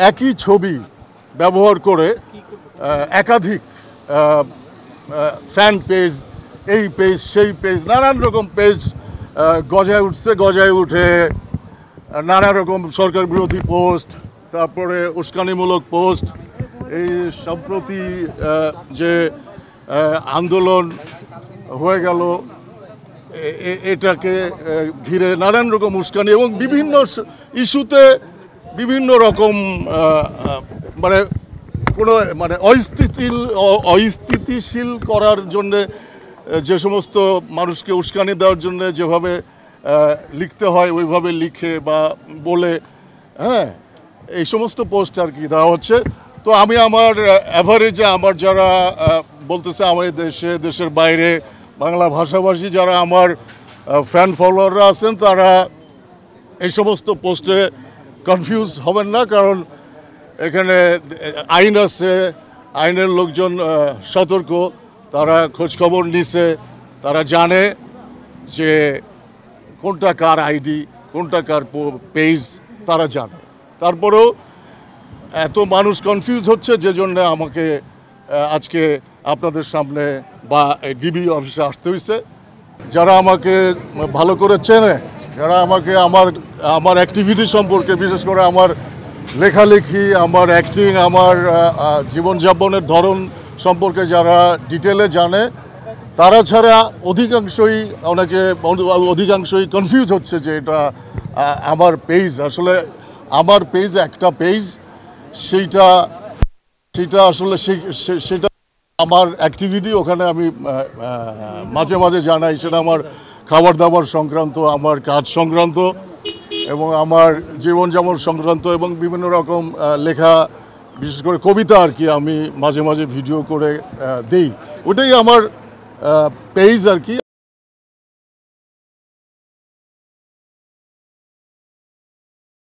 একই ছবি ব্যবহার করে একাধিক ফ্যান পেজ, এই পেজ সেই পেজ, নানান রকম পেজ গজায় উঠে নানা রকম সরকার বিরোধী পোস্ট, তারপরে উস্কানিমূলক পোস্ট, এই সম্প্রতি যে আন্দোলন হয়ে গেল এটাকে ঘিরে নানান রকম উস্কানি এবং বিভিন্ন ইস্যুতে বিভিন্ন রকম মানে কোনো মানে অস্থিতিশীল করার জন্যে যে সমস্ত মানুষকে উস্কানি দেওয়ার জন্য যেভাবে লিখতে হয় ওইভাবে লিখে বা বলে, হ্যাঁ, এই সমস্ত পোস্ট আর কি দেওয়া হচ্ছে। তো আমি আমার অ্যাভারেজে আমার যারা বলতেছে আমার দেশের বাইরে বাংলা ভাষাভাষী যারা আমার ফ্যান ফলোয়াররা আছেন তারা এই সমস্ত পোস্টে কনফিউজ হবেন না, কারণ এখানে আইন আছে, আইনের লোকজন সতর্ক, তারা খোঁজখবর নিছে, তারা জানে যে কোনটা কার আইডি, কোনটা কার পেজ, তারা জানে। তারপরেও এত মানুষ কনফিউজ হচ্ছে যে জন্য আমাকে আজকে আপনাদের সামনে বা ডিবি অফিসে আসতে হয়েছে। যারা আমাকে ভালো করে চেনে, যারা আমাকে আমার অ্যাক্টিভিটি সম্পর্কে, বিশেষ করে আমার লেখালেখি, আমার অ্যাক্টিং, আমার জীবনযাপনের ধরন সম্পর্কে যারা ডিটেলে জানে, তারা ছাড়া অধিকাংশই কনফিউজ হচ্ছে যে এটা আমার পেজ। আসলে আমার পেজ একটা পেজ, সেটা আসলে সেটা আমার অ্যাক্টিভিটি, ওখানে আমি মাঝে মাঝে জানাই, সেটা আমার খাবার দাবার সংক্রান্ত, আমার কাজ সংক্রান্ত এবং আমার জীবনযাপন সংক্রান্ত এবং বিভিন্ন রকম লেখা, বিশেষ করে কবিতা আর কি, আমি মাঝে মাঝে ভিডিও করে দিই। ওটাই আমার পেজ আর কি।